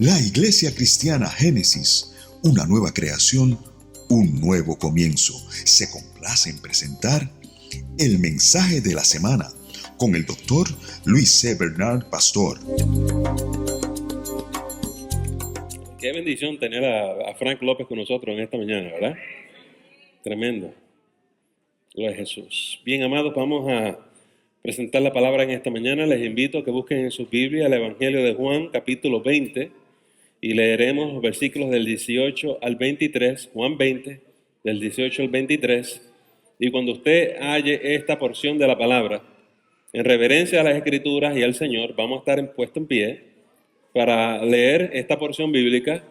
La Iglesia Cristiana Génesis, una nueva creación, un nuevo comienzo, se complace en presentar el mensaje de la semana con el doctor Luis C. Bernard Pastor. Qué bendición tener a Frank López con nosotros en esta mañana, ¿verdad? Tremendo. Gloria a Jesús. Bien, amados, vamos a presentar la palabra en esta mañana. Les invito a que busquen en sus Biblias el Evangelio de Juan, capítulo 20, y leeremos los versículos del 18 al 23, Juan 20, del 18 al 23. Y cuando usted halle esta porción de la palabra, en reverencia a las Escrituras y al Señor, vamos a estar puestos en pie para leer esta porción bíblica,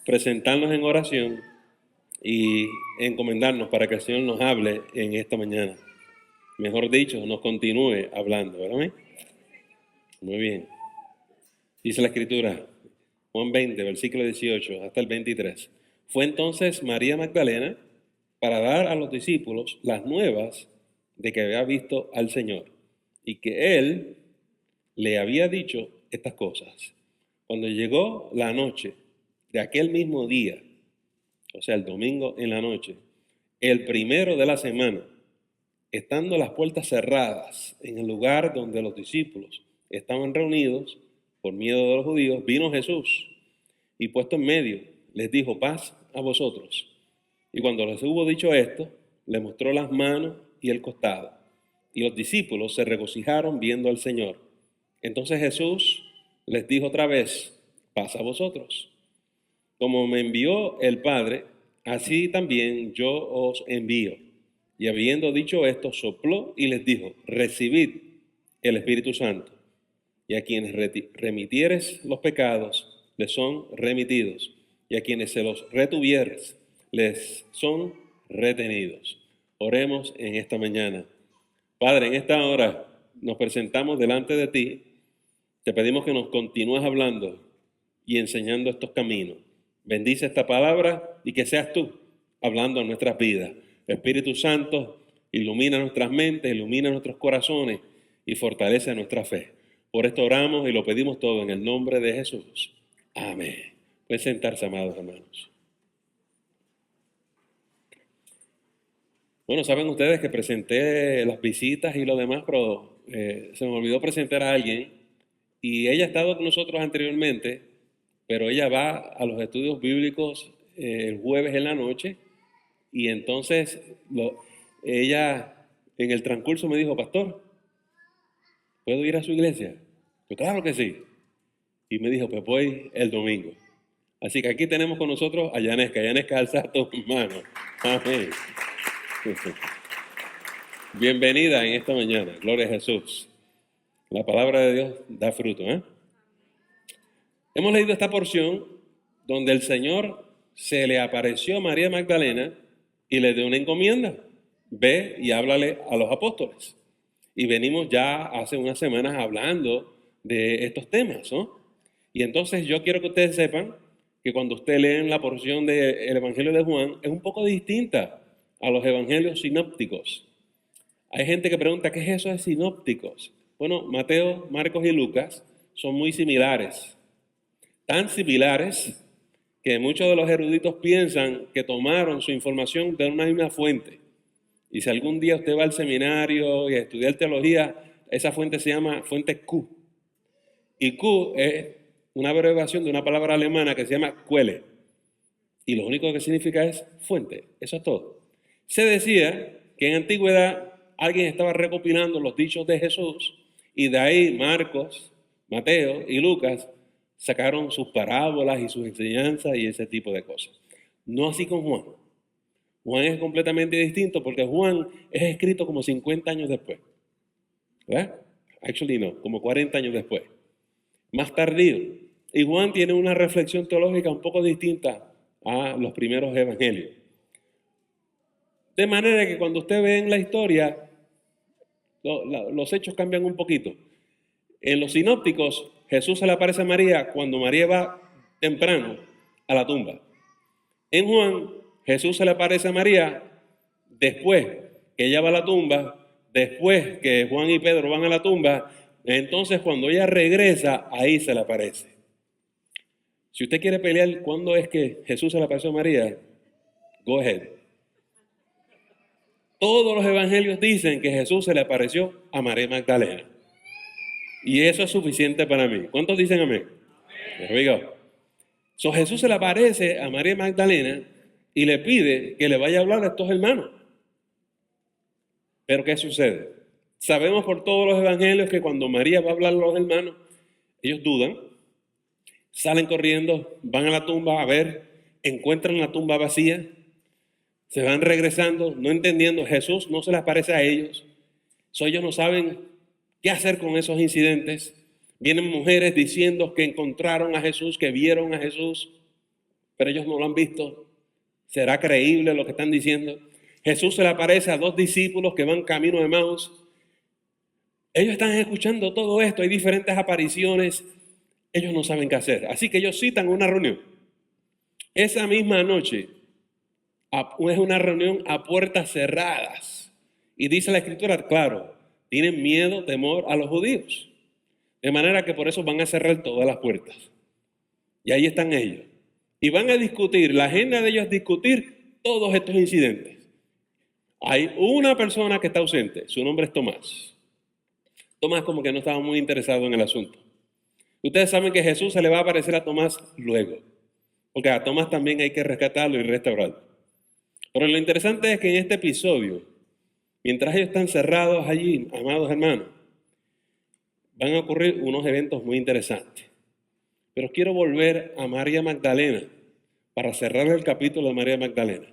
presentarnos en oración y encomendarnos para que el Señor nos hable en esta mañana. Mejor dicho, nos continúe hablando, ¿verdad? Muy bien. Dice la Escritura, Juan 20, versículo 18 hasta el 23. Fue entonces María Magdalena para dar a los discípulos las nuevas de que había visto al Señor y que Él le había dicho estas cosas. Cuando llegó la noche de aquel mismo día, o sea, el domingo en la noche, el primero de la semana, estando las puertas cerradas en el lugar donde los discípulos estaban reunidos por miedo de los judíos, vino Jesús y puesto en medio les dijo: paz a vosotros. Y cuando les hubo dicho esto, les mostró las manos y el costado. Y los discípulos se regocijaron viendo al Señor. Entonces Jesús les dijo otra vez: paz a vosotros. Como me envió el Padre, así también yo os envío. Y habiendo dicho esto, sopló y les dijo: recibid el Espíritu Santo. Y a quienes remitieres los pecados, les son remitidos. Y a quienes se los retuvieres, les son retenidos. Oremos en esta mañana. Padre, en esta hora nos presentamos delante de ti. Te pedimos que nos continúes hablando y enseñando estos caminos. Bendice esta palabra y que seas tú hablando en nuestras vidas. Espíritu Santo, ilumina nuestras mentes, ilumina nuestros corazones y fortalece nuestra fe. Por esto oramos y lo pedimos todo en el nombre de Jesús. Amén. Pueden sentarse, amados hermanos. Bueno, saben ustedes que presenté las visitas y lo demás, pero se me olvidó presentar a alguien y ella ha estado con nosotros anteriormente, pero ella va a los estudios bíblicos el jueves en la noche y entonces ella en el transcurso me dijo: pastor, ¿puedo ir a su iglesia? Pues claro que sí. Y me dijo: pues voy el domingo. Así que aquí tenemos con nosotros a Yanesca. Yanesca, alza tus manos. Amén. Bienvenida en esta mañana. Gloria a Jesús. La palabra de Dios da fruto, ¿eh? Hemos leído esta porción donde el Señor se le apareció a María Magdalena y le dio una encomienda: ve y háblale a los apóstoles. Y venimos ya hace unas semanas hablando de estos temas, ¿no? Y entonces yo quiero que ustedes sepan que cuando ustedes leen la porción del Evangelio de Juan, es un poco distinta a los evangelios sinópticos. Hay gente que pregunta: ¿qué es eso de sinópticos? Bueno, Mateo, Marcos y Lucas son muy similares. Tan similares que muchos de los eruditos piensan que tomaron su información de una misma fuente. Y si algún día usted va al seminario y a estudiar teología, esa fuente se llama fuente Q. Y Q es una abreviación de una palabra alemana que se llama Quelle. Y lo único que significa es fuente. Eso es todo. Se decía que en antigüedad alguien estaba recopilando los dichos de Jesús y de ahí Marcos, Mateo y Lucas sacaron sus parábolas y sus enseñanzas y ese tipo de cosas. No así con Juan. Juan es completamente distinto porque Juan es escrito como 50 años después. ¿Verdad? Actually no, como 40 años después. Más tardío. Y Juan tiene una reflexión teológica un poco distinta a los primeros evangelios. De manera que cuando usted ve en la historia, los hechos cambian un poquito. En los sinópticos, Jesús se le aparece a María cuando María va temprano a la tumba. En Juan, Jesús se le aparece a María después que ella va a la tumba, después que Juan y Pedro van a la tumba, Entonces, cuando ella regresa, ahí se le aparece. Si usted quiere pelear cuándo es que Jesús se le apareció a María, go ahead. Todos los evangelios dicen que Jesús se le apareció a María Magdalena. Y eso es suficiente para mí. ¿Cuántos dicen amén? There we go. So, Jesús se le aparece a María Magdalena y le pide que le vaya a hablar a estos hermanos. Pero ¿qué sucede? Sabemos por todos los evangelios que cuando María va a hablar a los hermanos, ellos dudan, salen corriendo, van a la tumba a ver, encuentran la tumba vacía, se van regresando, no entendiendo, Jesús no se les aparece a ellos. So, ellos no saben qué hacer con esos incidentes. Vienen mujeres diciendo que encontraron a Jesús, que vieron a Jesús, pero ellos no lo han visto. ¿Será creíble lo que están diciendo? Jesús se le aparece a 2 discípulos que van camino de Emaús. Ellos están escuchando todo esto, hay diferentes apariciones, ellos no saben qué hacer. Así que ellos citan una reunión. Esa misma noche es una reunión a puertas cerradas. Y dice la Escritura, claro, tienen miedo, temor a los judíos. De manera que por eso van a cerrar todas las puertas. Y ahí están ellos. Y van a discutir, la agenda de ellos es discutir todos estos incidentes. Hay una persona que está ausente, su nombre es Tomás. Tomás como que no estaba muy interesado en el asunto. Ustedes saben que Jesús se le va a aparecer a Tomás luego, porque a Tomás también hay que rescatarlo y restaurarlo. Pero lo interesante es que en este episodio, mientras ellos están cerrados allí, amados hermanos, van a ocurrir unos eventos muy interesantes. Pero quiero volver a María Magdalena para cerrar el capítulo de María Magdalena.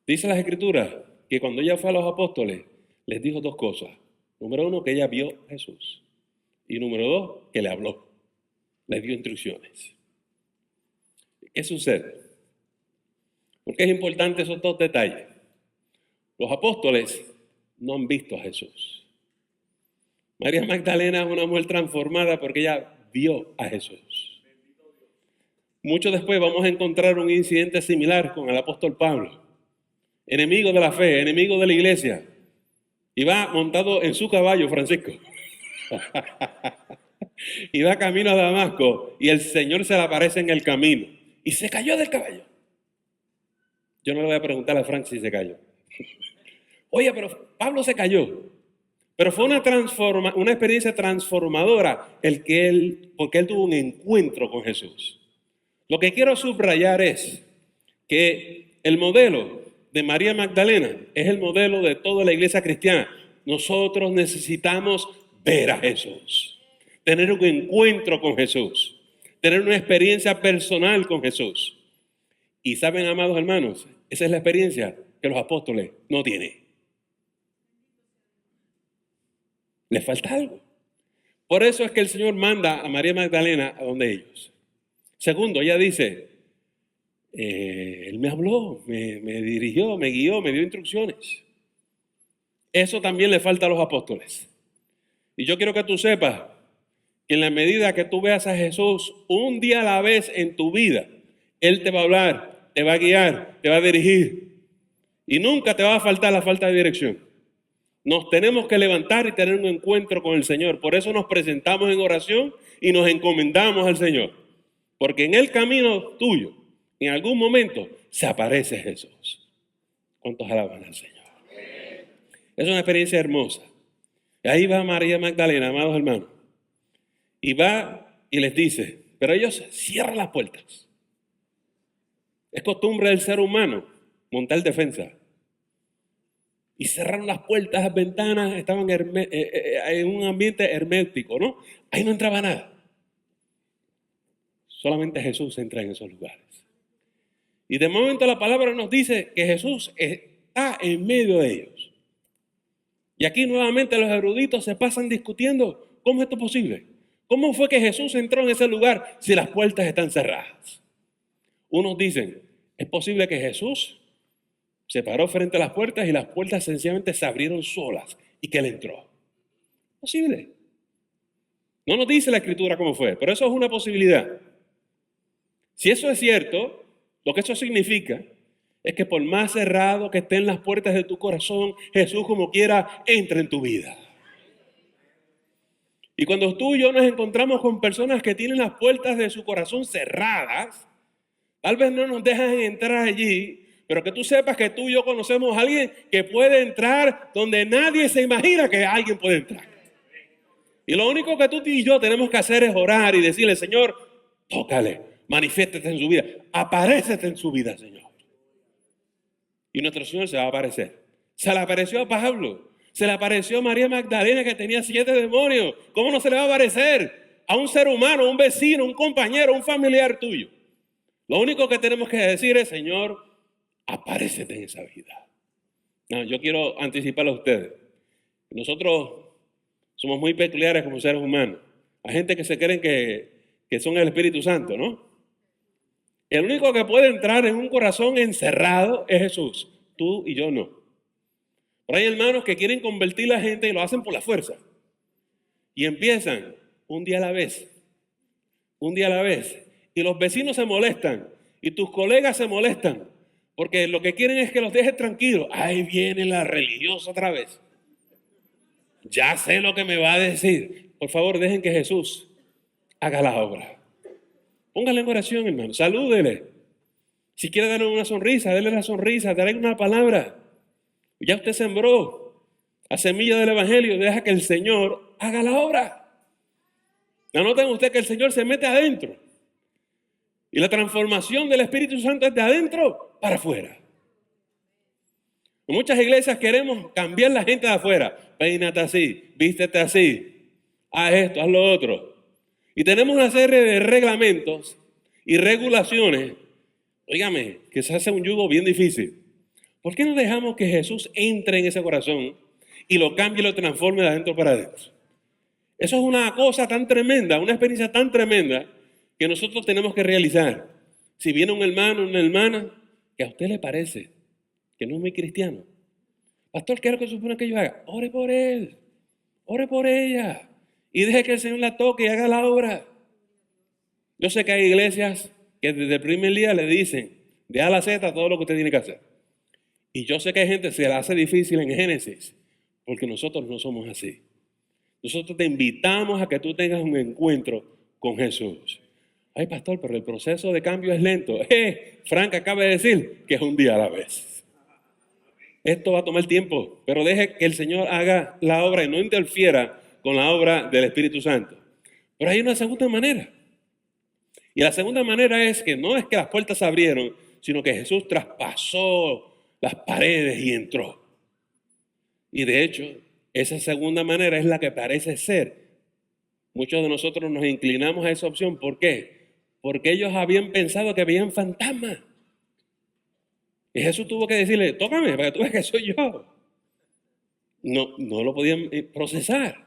Dice las Escrituras que cuando ella fue a los apóstoles, les dijo 2 cosas. Número 1, que ella vio a Jesús. Y número 2, que le habló. Les dio instrucciones. ¿Qué sucede? ¿Por qué es importante esos 2 detalles? Los apóstoles no han visto a Jesús. María Magdalena es una mujer transformada porque ella vio a Jesús. Mucho después vamos a encontrar un incidente similar con el apóstol Pablo. Enemigo de la fe, enemigo de la iglesia. Y va montado en su caballo, Francisco. Y va camino a Damasco. Y el Señor se le aparece en el camino. Y se cayó del caballo. Yo no le voy a preguntar a Frank si se cayó. Oye, pero Pablo se cayó. Pero fue una experiencia transformadora porque él tuvo un encuentro con Jesús. Lo que quiero subrayar es que el modelo de María Magdalena es el modelo de toda la iglesia cristiana. Nosotros necesitamos ver a Jesús, tener un encuentro con Jesús, tener una experiencia personal con Jesús. Y saben, amados hermanos, esa es la experiencia que los apóstoles no tienen. Les falta algo. Por eso es que el Señor manda a María Magdalena a donde ellos. Segundo, ella dice, Él me habló, me dirigió, me guió, me dio instrucciones. Eso también le falta a los apóstoles. Y yo quiero que tú sepas que en la medida que tú veas a Jesús un día a la vez en tu vida, Él te va a hablar, te va a guiar, te va a dirigir. Y nunca te va a faltar la falta de dirección. Nos tenemos que levantar y tener un encuentro con el Señor. Por eso nos presentamos en oración y nos encomendamos al Señor. Porque en el camino tuyo, en algún momento, se aparece Jesús. ¿Cuántos alaban al Señor? Es una experiencia hermosa. Y ahí va María Magdalena, amados hermanos. Y va y les dice, pero ellos cierran las puertas. Es costumbre del ser humano montar defensa. Y cerraron las puertas, las ventanas, estaban en un ambiente hermético, ¿no? Ahí no entraba nada. Solamente Jesús entra en esos lugares. Y de momento la palabra nos dice que Jesús está en medio de ellos. Y aquí nuevamente los eruditos se pasan discutiendo, ¿cómo es esto posible? ¿Cómo fue que Jesús entró en ese lugar si las puertas están cerradas? Unos dicen, es posible que Jesús se paró frente a las puertas y las puertas sencillamente se abrieron solas y que él entró. Posible. No nos dice la Escritura cómo fue, pero eso es una posibilidad. Si eso es cierto, lo que eso significa es que por más cerrado que estén las puertas de tu corazón, Jesús como quiera entra en tu vida. Y cuando tú y yo nos encontramos con personas que tienen las puertas de su corazón cerradas, tal vez no nos dejan entrar allí, pero que tú sepas que tú y yo conocemos a alguien que puede entrar donde nadie se imagina que alguien puede entrar. Y lo único que tú y yo tenemos que hacer es orar y decirle, Señor, tócale, manifiéstate en su vida, aparécete en su vida, Señor. Y nuestro Señor se va a aparecer. Se le apareció a Pablo, se le apareció a María Magdalena que tenía 7 demonios. ¿Cómo no se le va a aparecer a un ser humano, un vecino, un compañero, un familiar tuyo? Lo único que tenemos que decir es, Señor, aparécete en esa vida. No, yo quiero anticiparle a ustedes. Nosotros somos muy peculiares como seres humanos. Hay gente que se creen que son el Espíritu Santo, ¿no? El único que puede entrar en un corazón encerrado es Jesús. Tú y yo no. Pero hay hermanos que quieren convertir a la gente y lo hacen por la fuerza. Y empiezan un día a la vez. Un día a la vez. Y los vecinos se molestan. Y tus colegas se molestan. Porque lo que quieren es que los dejes tranquilos. Ahí viene la religiosa otra vez. Ya sé lo que me va a decir. Por favor, dejen que Jesús haga la obra. Póngale en oración, hermano. Salúdele. Si quiere darle una sonrisa, déle la sonrisa, dale una palabra. Ya usted sembró la semilla del Evangelio. Deja que el Señor haga la obra. Anoten usted que el Señor se mete adentro. Y la transformación del Espíritu Santo es de adentro para afuera. En muchas iglesias queremos cambiar la gente de afuera. Peínate así, vístete así, haz esto, haz lo otro. Y tenemos una serie de reglamentos y regulaciones, óigame, que se hace un yugo bien difícil. ¿Por qué no dejamos que Jesús entre en ese corazón y lo cambie y lo transforme de adentro para adentro? Eso es una cosa tan tremenda, una experiencia tan tremenda que nosotros tenemos que realizar. Si viene un hermano, una hermana, que a usted le parece que no es muy cristiano. Pastor, ¿qué es lo que supone que yo haga? Ore por él, ore por ella y deje que el Señor la toque y haga la obra. Yo sé que hay iglesias que desde el primer día le dicen de A a la Z todo lo que usted tiene que hacer. Y yo sé que hay gente que se la hace difícil en Génesis porque nosotros no somos así. Nosotros te invitamos a que tú tengas un encuentro con Jesús. Ay, pastor, pero el proceso de cambio es lento. Frank acaba de decir que es un día a la vez. Esto va a tomar tiempo, pero deje que el Señor haga la obra y no interfiera con la obra del Espíritu Santo. Pero hay una segunda manera. Y la segunda manera es que no es que las puertas se abrieron, sino que Jesús traspasó las paredes y entró. Y de hecho, esa segunda manera es la que parece ser. Muchos de nosotros nos inclinamos a esa opción. ¿Por qué? Porque ellos habían pensado que veían fantasmas. Y Jesús tuvo que decirle, tócame para que tú veas que soy yo. No lo podían procesar.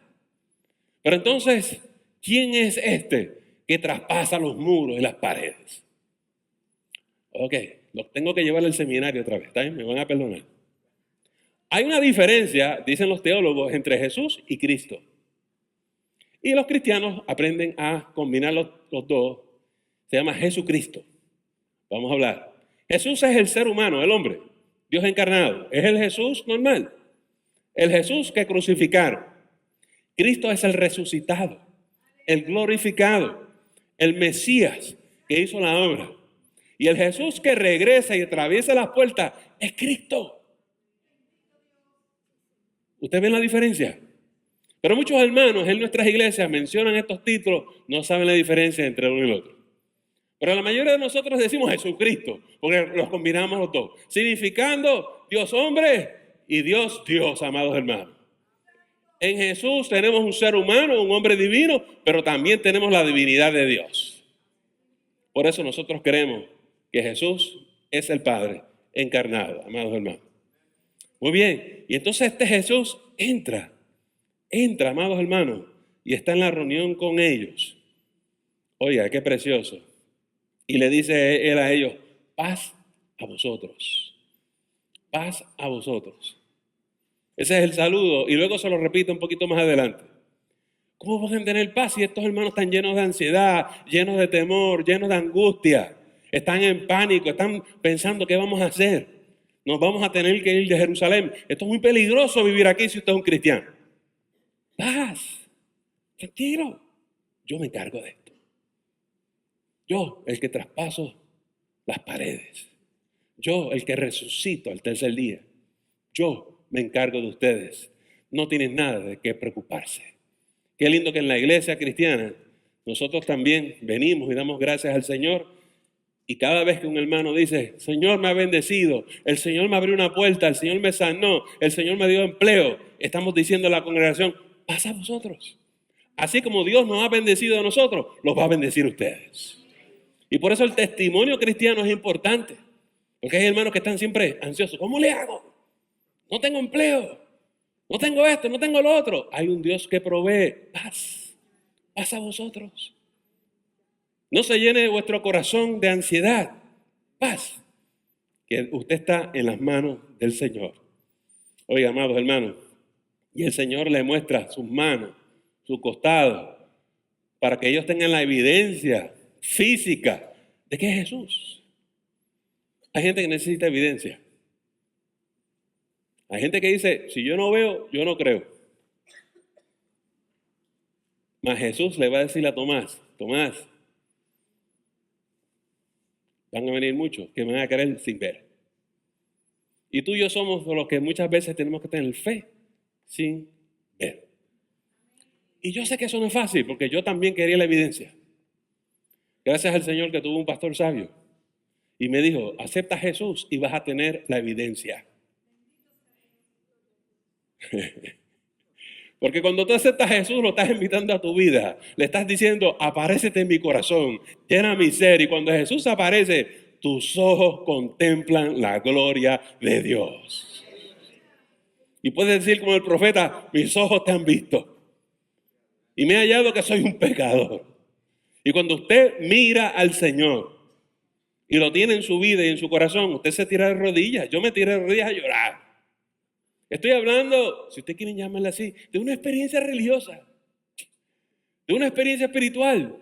Pero entonces, ¿quién es este que traspasa los muros y las paredes? Ok, lo tengo que llevar al seminario otra vez, ¿está bien? Me van a perdonar. Hay una diferencia, dicen los teólogos, entre Jesús y Cristo. Y los cristianos aprenden a combinar los dos. Se llama Jesucristo. Vamos a hablar. Jesús es el ser humano, el hombre, Dios encarnado. Es el Jesús normal. El Jesús que crucificaron. Cristo es el resucitado, el glorificado, el Mesías que hizo la obra. Y el Jesús que regresa y atraviesa las puertas es Cristo. ¿Usted ve la diferencia? Pero muchos hermanos en nuestras iglesias mencionan estos títulos, no saben la diferencia entre uno y el otro. Pero la mayoría de nosotros decimos Jesucristo, porque los combinamos los dos, significando Dios hombre y Dios Dios, amados hermanos. En Jesús tenemos un ser humano, un hombre divino, pero también tenemos la divinidad de Dios. Por eso nosotros creemos que Jesús es el Padre encarnado, amados hermanos. Muy bien, y entonces este Jesús entra, amados hermanos, y está en la reunión con ellos. Oiga, qué precioso. Y le dice él a ellos, paz a vosotros. Paz a vosotros. Ese es el saludo. Y luego se lo repito un poquito más adelante. ¿Cómo pueden tener paz si estos hermanos están llenos de ansiedad, llenos de temor, llenos de angustia? Están en pánico, están pensando qué vamos a hacer. Nos vamos a tener que ir de Jerusalén. Esto es muy peligroso vivir aquí si usted es un cristiano. Paz, tranquilo, yo me encargo de esto. Yo, el que traspaso las paredes. Yo, el que resucito al tercer día. Yo me encargo de ustedes. No tienen nada de qué preocuparse. Qué lindo que en la iglesia cristiana nosotros también venimos y damos gracias al Señor. Y cada vez que un hermano dice, Señor me ha bendecido, el Señor me abrió una puerta, el Señor me sanó, el Señor me dio empleo, estamos diciendo a la congregación, pasa a vosotros. Así como Dios nos ha bendecido a nosotros, los va a bendecir a ustedes. Y por eso el testimonio cristiano es importante. Porque hay hermanos que están siempre ansiosos. ¿Cómo le hago? No tengo empleo. No tengo esto, no tengo lo otro. Hay un Dios que provee paz. Paz a vosotros. No se llene vuestro corazón de ansiedad. Paz. Que usted está en las manos del Señor. Oiga, amados hermanos. Y el Señor le muestra sus manos, su costado, para que ellos tengan la evidencia física de que es Jesús. Hay gente que necesita evidencia. Hay gente que dice, si yo no veo, yo no creo. Mas Jesús le va a decir a Tomás, Tomás, van a venir muchos que me van a creer sin ver. Y tú y yo somos los que muchas veces tenemos que tener fe sin ver. Y yo sé que eso no es fácil, porque yo también quería la evidencia. Gracias al Señor que tuvo un pastor sabio. Y me dijo, acepta a Jesús y vas a tener la evidencia. Porque cuando tú aceptas a Jesús, lo estás invitando a tu vida. Le estás diciendo, aparécete en mi corazón, llena mi ser. Y cuando Jesús aparece, tus ojos contemplan la gloria de Dios. Y puedes decir como el profeta, mis ojos te han visto. Y me he hallado que soy un pecador. Y cuando usted mira al Señor y lo tiene en su vida y en su corazón, usted se tira de rodillas. Yo me tiré de rodillas a llorar. Estoy hablando, si usted quiere llamarla así, de una experiencia religiosa, de una experiencia espiritual.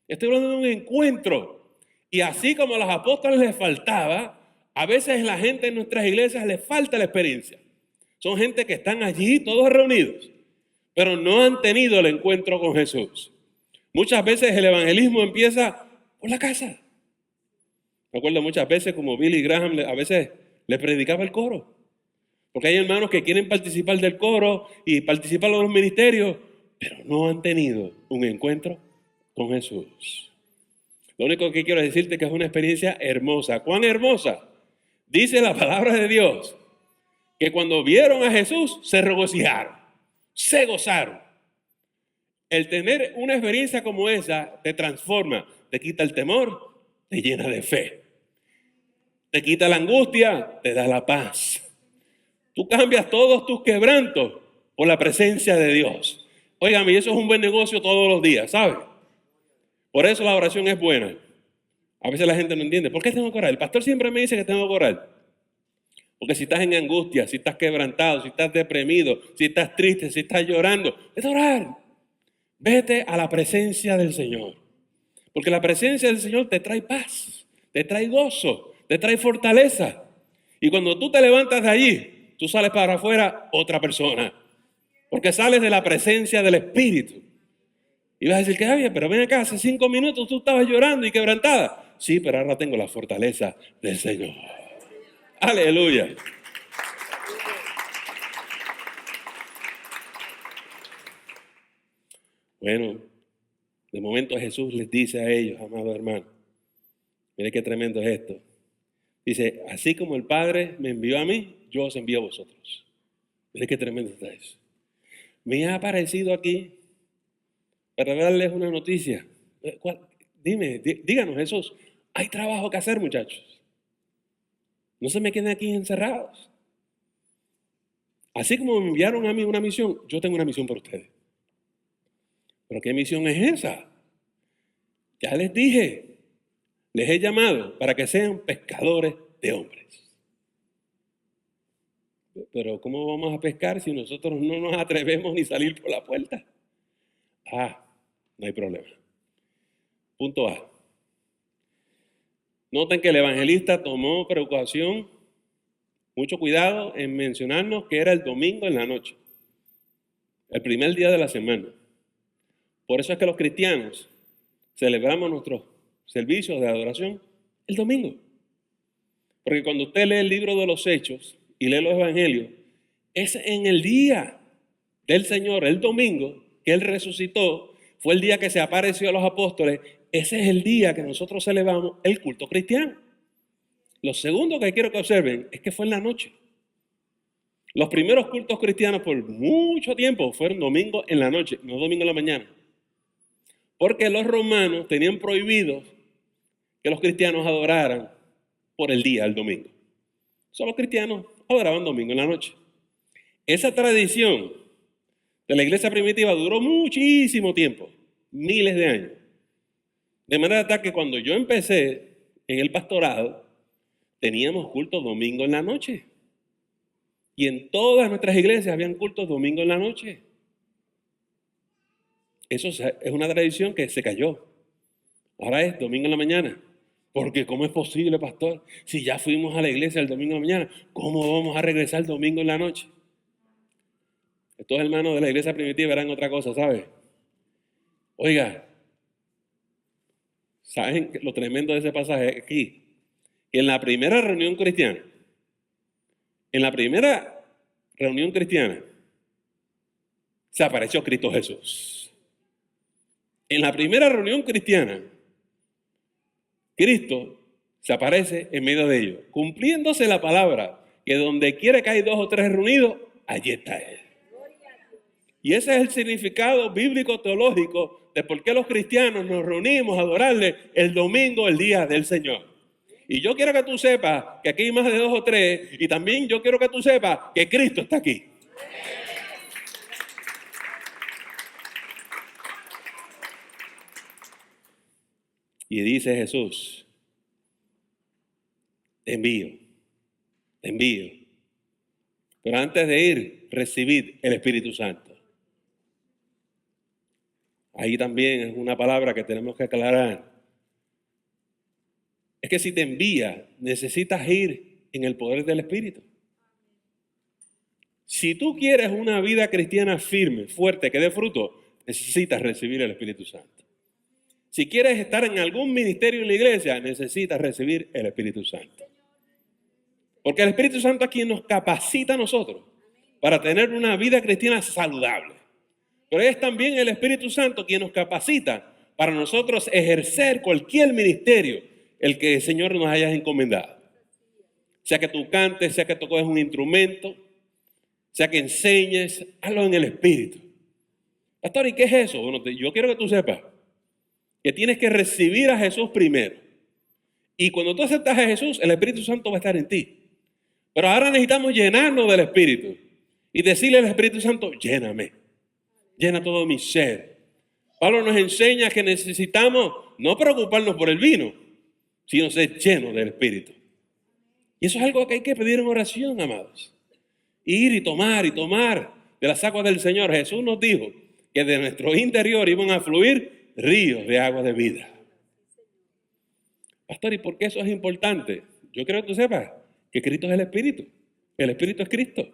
Estoy hablando de un encuentro. Y así como a los apóstoles les faltaba, a veces la gente en nuestras iglesias les falta la experiencia. Son gente que están allí todos reunidos, pero no han tenido el encuentro con Jesús. Muchas veces el evangelismo empieza por la casa. Me acuerdo muchas veces como Billy Graham a veces le predicaba el coro. Porque hay hermanos que quieren participar del coro y participar de los ministerios, pero no han tenido un encuentro con Jesús. Lo único que quiero decirte es que es una experiencia hermosa. ¿Cuán hermosa? Dice la palabra de Dios que cuando vieron a Jesús se regocijaron, se gozaron. El tener una experiencia como esa te transforma, te quita el temor, te llena de fe. Te quita la angustia, te da la paz. Tú cambias todos tus quebrantos por la presencia de Dios. Óigame, eso es un buen negocio todos los días, ¿sabe? Por eso la oración es buena. A veces la gente no entiende. ¿Por qué tengo que orar? El pastor siempre me dice que tengo que orar. Porque si estás en angustia, si estás quebrantado, si estás deprimido, si estás triste, si estás llorando, es orar. Vete a la presencia del Señor. Porque la presencia del Señor te trae paz, te trae gozo, te trae fortaleza. Y cuando tú te levantas de allí, tú sales para afuera otra persona. Porque sales de la presencia del Espíritu. Y vas a decir que bien, pero ven acá, hace 5 minutos tú estabas llorando y quebrantada. Sí, pero ahora tengo la fortaleza del Señor. Aleluya. Bueno, de momento Jesús les dice a ellos, amados hermanos, mire qué tremendo es esto. Dice, así como el Padre me envió a mí, yo os envío a vosotros. Mire qué tremendo está eso. Me ha aparecido aquí para darles una noticia. Dime, díganos, Jesús, hay trabajo que hacer, muchachos. No se me queden aquí encerrados. Así como me enviaron a mí una misión, yo tengo una misión para ustedes. ¿Pero qué misión es esa? Ya les dije, les he llamado para que sean pescadores de hombres. Pero ¿cómo vamos a pescar si nosotros no nos atrevemos ni salir por la puerta? No hay problema. Punto A. Noten que el evangelista tomó precaución, mucho cuidado en mencionarnos que era el domingo en la noche, el primer día de la semana. Por eso es que los cristianos celebramos nuestros servicios de adoración el domingo. Porque cuando usted lee el libro de los Hechos y lee los Evangelios, es en el día del Señor, el domingo, que Él resucitó, fue el día que se apareció a los apóstoles. Ese es el día que nosotros celebramos el culto cristiano. Lo segundo que quiero que observen es que fue en la noche. Los primeros cultos cristianos por mucho tiempo fueron domingo en la noche, no domingo en la mañana. Porque los romanos tenían prohibido que los cristianos adoraran por el día, el domingo. Solo los cristianos adoraban domingo en la noche. Esa tradición de la iglesia primitiva duró muchísimo tiempo, miles de años. De manera tal que cuando yo empecé en el pastorado, teníamos cultos domingo en la noche. Y en todas nuestras iglesias habían cultos domingo en la noche. Eso es una tradición que se cayó. Ahora es domingo en la mañana. Porque ¿cómo es posible, pastor? Si ya fuimos a la iglesia el domingo en la mañana, ¿cómo vamos a regresar el domingo en la noche? Estos hermanos de la iglesia primitiva eran otra cosa, ¿sabes? Oiga, ¿saben lo tremendo de ese pasaje aquí? Que en la primera reunión cristiana, se apareció Cristo Jesús. En la primera reunión cristiana, Cristo se aparece en medio de ellos, cumpliéndose la palabra, que donde quiera que hay 2 o 3 reunidos, allí está Él. Y ese es el significado bíblico teológico de por qué los cristianos nos reunimos a adorarle el domingo, el día del Señor. Y yo quiero que tú sepas que aquí hay más de 2 o 3, y también yo quiero que tú sepas que Cristo está aquí. Y dice Jesús, te envío. Pero antes de ir, recibid el Espíritu Santo. Ahí también es una palabra que tenemos que aclarar. Es que si te envía, necesitas ir en el poder del Espíritu. Si tú quieres una vida cristiana firme, fuerte, que dé fruto, necesitas recibir el Espíritu Santo. Si quieres estar en algún ministerio en la iglesia, necesitas recibir el Espíritu Santo. Porque el Espíritu Santo es quien nos capacita a nosotros para tener una vida cristiana saludable. Pero es también el Espíritu Santo quien nos capacita para nosotros ejercer cualquier ministerio el que el Señor nos haya encomendado. Sea que tú cantes, sea que toques un instrumento, sea que enseñes, hazlo en el Espíritu. Pastor, ¿y qué es eso? Bueno, yo quiero que tú sepas que tienes que recibir a Jesús primero. Y cuando tú aceptas a Jesús, el Espíritu Santo va a estar en ti. Pero ahora necesitamos llenarnos del Espíritu y decirle al Espíritu Santo, lléname, llena todo mi ser. Pablo nos enseña que necesitamos no preocuparnos por el vino, sino ser llenos del Espíritu. Y eso es algo que hay que pedir en oración, amados. Ir y tomar de las aguas del Señor. Jesús nos dijo que de nuestro interior iban a fluir ríos de agua de vida. Pastor, ¿y por qué eso es importante? Yo quiero que tú sepas que Cristo es el Espíritu. El Espíritu es Cristo.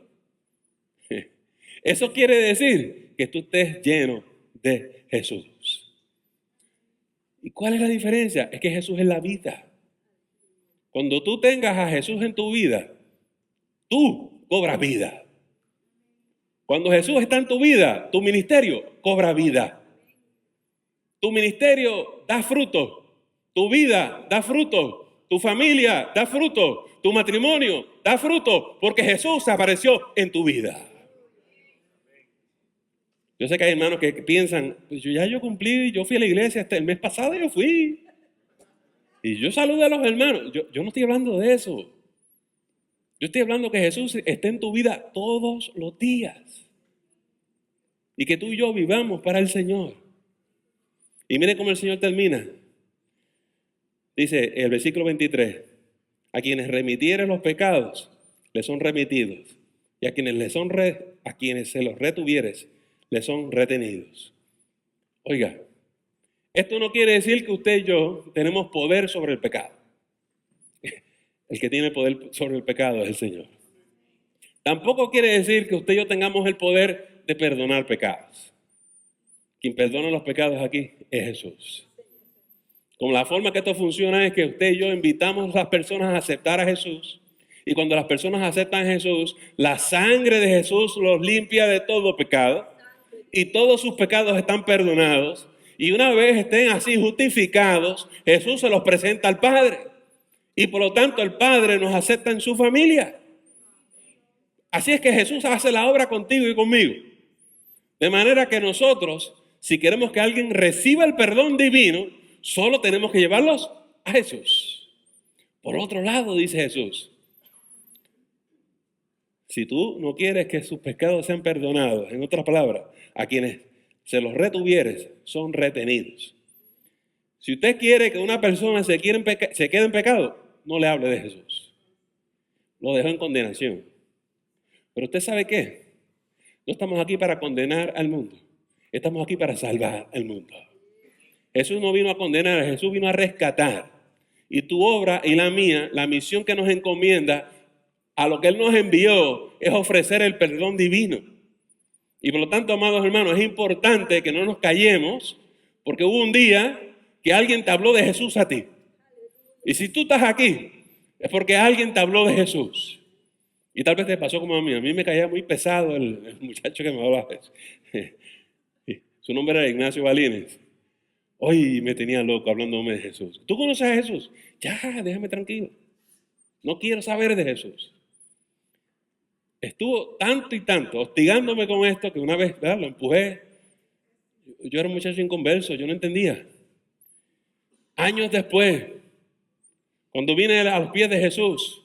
Eso quiere decir que tú estés lleno de Jesús. ¿Y cuál es la diferencia? Es que Jesús es la vida. Cuando tú tengas a Jesús en tu vida, tú cobras vida. Cuando Jesús está en tu vida, tu ministerio cobra vida. Tu ministerio da fruto. Tu vida da fruto. Tu familia da fruto. Tu matrimonio da fruto porque Jesús apareció en tu vida. Yo sé que hay hermanos que piensan, pues yo cumplí, yo fui a la iglesia hasta el mes pasado, yo fui. Y yo saludo a los hermanos. Yo no estoy hablando de eso. Yo estoy hablando que Jesús esté en tu vida todos los días. Y que tú y yo vivamos para el Señor. Y mire cómo el Señor termina. Dice el versículo 23. A quienes remitieren los pecados, les son remitidos. Y a quienes se los retuvieres, les son retenidos. Oiga, esto no quiere decir que usted y yo tenemos poder sobre el pecado. El que tiene poder sobre el pecado es el Señor. Tampoco quiere decir que usted y yo tengamos el poder de perdonar pecados. Quien perdona los pecados aquí es Jesús. Como la forma que esto funciona es que usted y yo invitamos a las personas a aceptar a Jesús. Y cuando las personas aceptan a Jesús, la sangre de Jesús los limpia de todo pecado. Y todos sus pecados están perdonados. Y una vez estén así justificados, Jesús se los presenta al Padre. Y por lo tanto el Padre nos acepta en su familia. Así es que Jesús hace la obra contigo y conmigo. De manera que nosotros, si queremos que alguien reciba el perdón divino, solo tenemos que llevarlos a Jesús. Por otro lado, dice Jesús, si tú no quieres que sus pecados sean perdonados, en otras palabras, a quienes se los retuvieres son retenidos. Si usted quiere que una persona se quede en pecado, no le hable de Jesús. Lo dejó en condenación. Pero usted sabe qué, no estamos aquí para condenar al mundo, estamos aquí para salvar al mundo. Jesús no vino a condenar, Jesús vino a rescatar. Y tu obra y la mía, la misión que nos encomienda, a lo que Él nos envió, es ofrecer el perdón divino. Y por lo tanto, amados hermanos, es importante que no nos callemos, porque hubo un día que alguien te habló de Jesús a ti. Y si tú estás aquí, es porque alguien te habló de Jesús. Y tal vez te pasó como a mí me caía muy pesado el muchacho que me hablaba. Su nombre era Ignacio Balines. Hoy me tenía loco hablándome de Jesús. ¿Tú conoces a Jesús? Ya, déjame tranquilo. No quiero saber de Jesús. Estuvo tanto y tanto hostigándome con esto que una vez, ¿verdad?, lo empujé. Yo era un muchacho inconverso, yo no entendía. Años después, cuando vine a los pies de Jesús,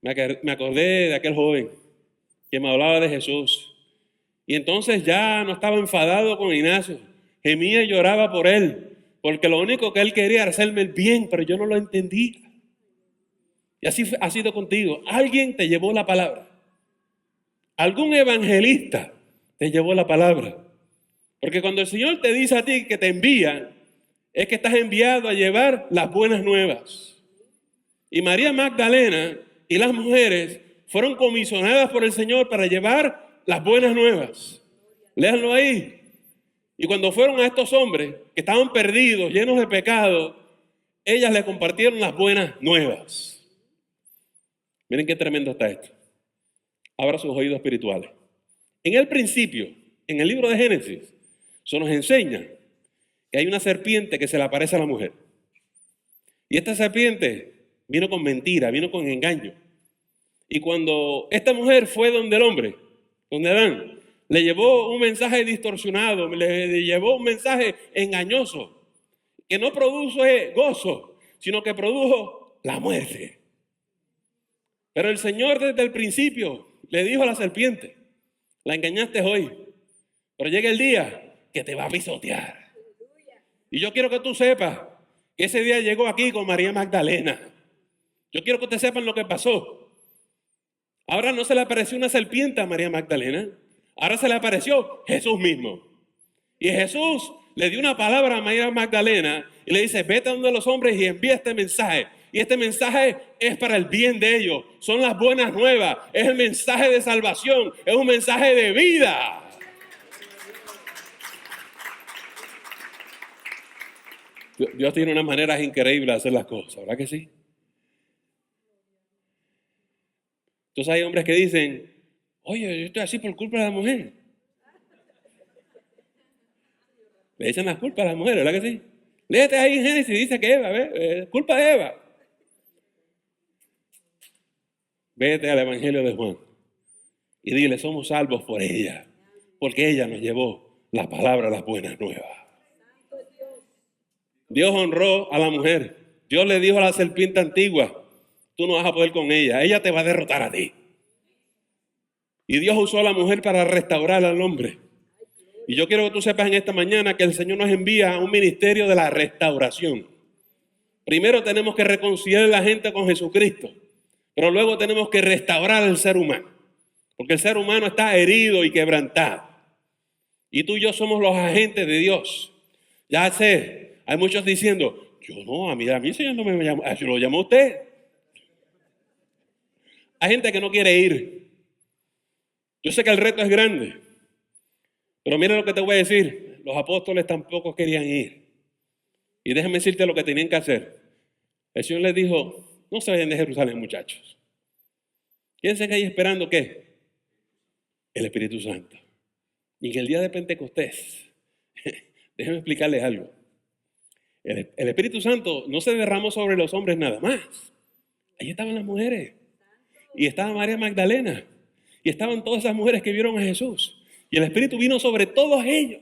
me acordé de aquel joven que me hablaba de Jesús. Y entonces ya no estaba enfadado con Ignacio. Gemía y lloraba por él, porque lo único que él quería era hacerme el bien, pero yo no lo entendía. Y así ha sido contigo. Alguien te llevó la palabra. Algún evangelista te llevó la palabra. Porque cuando el Señor te dice a ti que te envía, es que estás enviado a llevar las buenas nuevas. Y María Magdalena y las mujeres fueron comisionadas por el Señor para llevar las buenas nuevas. Léanlo ahí. Y cuando fueron a estos hombres que estaban perdidos, llenos de pecado, ellas les compartieron las buenas nuevas. Miren qué tremendo está esto. Abra sus oídos espirituales. En el principio, en el libro de Génesis, se nos enseña que hay una serpiente que se le aparece a la mujer. Y esta serpiente vino con mentira, vino con engaño. Y cuando esta mujer fue donde el hombre, donde Adán, le llevó un mensaje distorsionado, le llevó un mensaje engañoso, que no produjo gozo, sino que produjo la muerte. Pero el Señor desde el principio le dijo a la serpiente, la engañaste hoy, pero llega el día que te va a pisotear. Y yo quiero que tú sepas que ese día llegó aquí con María Magdalena. Yo quiero que ustedes sepan lo que pasó. Ahora no se le apareció una serpiente a María Magdalena, ahora se le apareció Jesús mismo. Y Jesús le dio una palabra a María Magdalena y le dice, vete a donde los hombres y envía este mensaje. Y este mensaje es para el bien de ellos. Son las buenas nuevas. Es el mensaje de salvación. Es un mensaje de vida. Dios tiene unas maneras increíbles de hacer las cosas, ¿verdad que sí? Entonces hay hombres que dicen, oye, yo estoy así por culpa de la mujer. Le echan las culpas a las mujeres, ¿verdad que sí? Léete ahí en Génesis, dice que Eva, culpa de Eva. Vete al Evangelio de Juan y dile, somos salvos por ella, porque ella nos llevó la palabra, las buenas nuevas. Dios honró a la mujer. Dios le dijo a la serpiente antigua, tú no vas a poder con ella te va a derrotar a ti. Y Dios usó a la mujer para restaurar al hombre. Y yo quiero que tú sepas en esta mañana que el Señor nos envía a un ministerio de la restauración. Primero tenemos que reconciliar a la gente con Jesucristo, pero luego tenemos que restaurar al ser humano, porque el ser humano está herido y quebrantado. Y tú y yo somos los agentes de Dios. Ya sé, hay muchos diciendo, yo no, a mí el Señor no me llamó, lo llamó usted. Hay gente que no quiere ir. Yo sé que el reto es grande, pero mira lo que te voy a decir. los apóstoles tampoco querían ir. Y déjame decirte lo que tenían que hacer. El Señor les dijo, no se vayan de Jerusalén, muchachos. Quédense ahí esperando, ¿qué? El Espíritu Santo. Y en el día de Pentecostés, déjenme explicarles algo. El Espíritu Santo no se derramó sobre los hombres nada más. Ahí estaban las mujeres. Y estaba María Magdalena. Y estaban todas esas mujeres que vieron a Jesús. Y el Espíritu vino sobre todos ellos.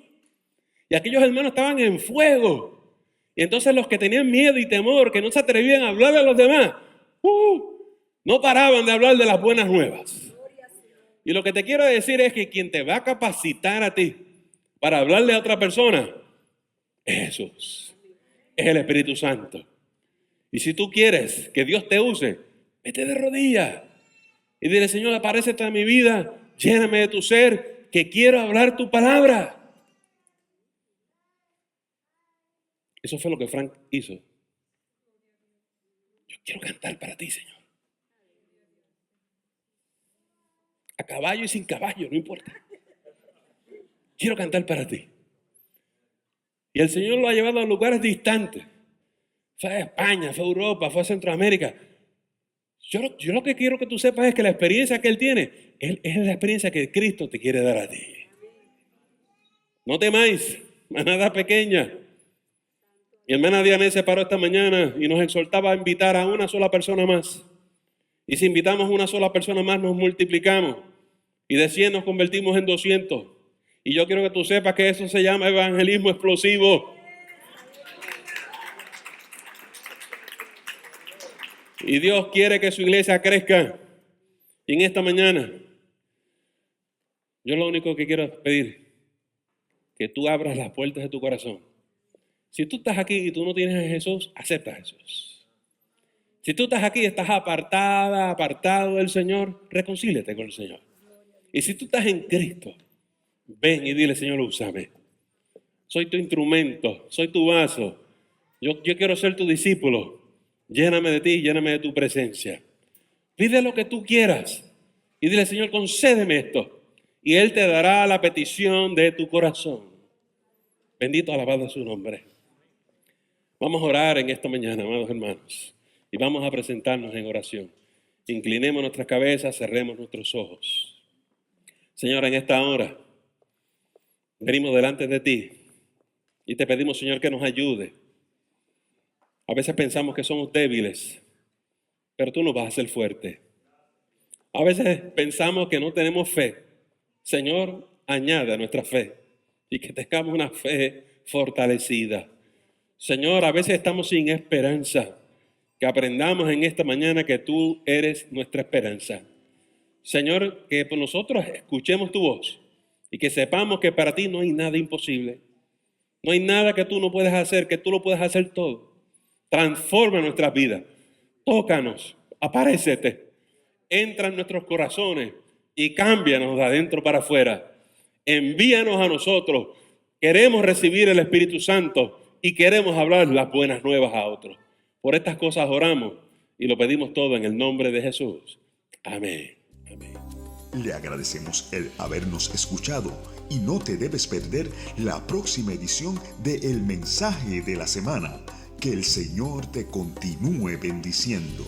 Y aquellos hermanos estaban en fuego. Y entonces los que tenían miedo y temor, que no se atrevían a hablarle a los demás, no paraban de hablar de las buenas nuevas. Y lo que te quiero decir es que quien te va a capacitar a ti para hablarle a otra persona es Jesús. Es el Espíritu Santo. Y si tú quieres que Dios te use, vete de rodillas y dile, Señor, apárecete a mi vida, lléname de tu ser, que quiero hablar tu palabra. Eso fue lo que Frank hizo. Yo quiero cantar para ti, Señor. A caballo y sin caballo, no importa. Quiero cantar para ti. Y el Señor lo ha llevado a lugares distantes. Fue a España, fue a Europa, fue a Centroamérica. Yo lo que quiero que tú sepas es que la experiencia que Él tiene es la experiencia que Cristo te quiere dar a ti. No temáis, manada pequeña. Mi hermana Diana se paró esta mañana y nos exhortaba a invitar a una sola persona más. Y si invitamos a una sola persona más, nos multiplicamos. Y de 100 nos convertimos en 200. Y yo quiero que tú sepas que eso se llama evangelismo explosivo. Y Dios quiere que su iglesia crezca. Y en esta mañana, yo lo único que quiero es pedir que tú abras las puertas de tu corazón. Si tú estás aquí y tú no tienes a Jesús, acepta a Jesús. Si tú estás aquí y estás apartado del Señor, reconcíliate con el Señor. Y si tú estás en Cristo, ven y dile, Señor, úsame. Soy tu instrumento, soy tu vaso. Yo quiero ser tu discípulo. Lléname de ti, lléname de tu presencia. Pide lo que tú quieras y dile, Señor, concédeme esto. Y Él te dará la petición de tu corazón. Bendito, alabado su nombre. Vamos a orar en esta mañana, amados hermanos. Y vamos a presentarnos en oración. Inclinemos nuestras cabezas, cerremos nuestros ojos. Señor, en esta hora venimos delante de ti y te pedimos, Señor, que nos ayude. A veces pensamos que somos débiles, pero tú nos vas a hacer fuerte. A veces pensamos que no tenemos fe. Señor, añade a nuestra fe y que tengamos una fe fortalecida. Señor, a veces estamos sin esperanza. Que aprendamos en esta mañana que tú eres nuestra esperanza. Señor, que por nosotros escuchemos tu voz y que sepamos que para ti no hay nada imposible. No hay nada que tú no puedas hacer, que tú lo puedas hacer todo. Transforma nuestras vidas. Tócanos, apárecete, entra en nuestros corazones y cámbianos de adentro para afuera. Envíanos a nosotros. Queremos recibir el Espíritu Santo y queremos hablar las buenas nuevas a otros. Por estas cosas oramos y lo pedimos todo en el nombre de Jesús. Amén. Amén. Le agradecemos el habernos escuchado y no te debes perder la próxima edición de El Mensaje de la Semana. Que el Señor te continúe bendiciendo.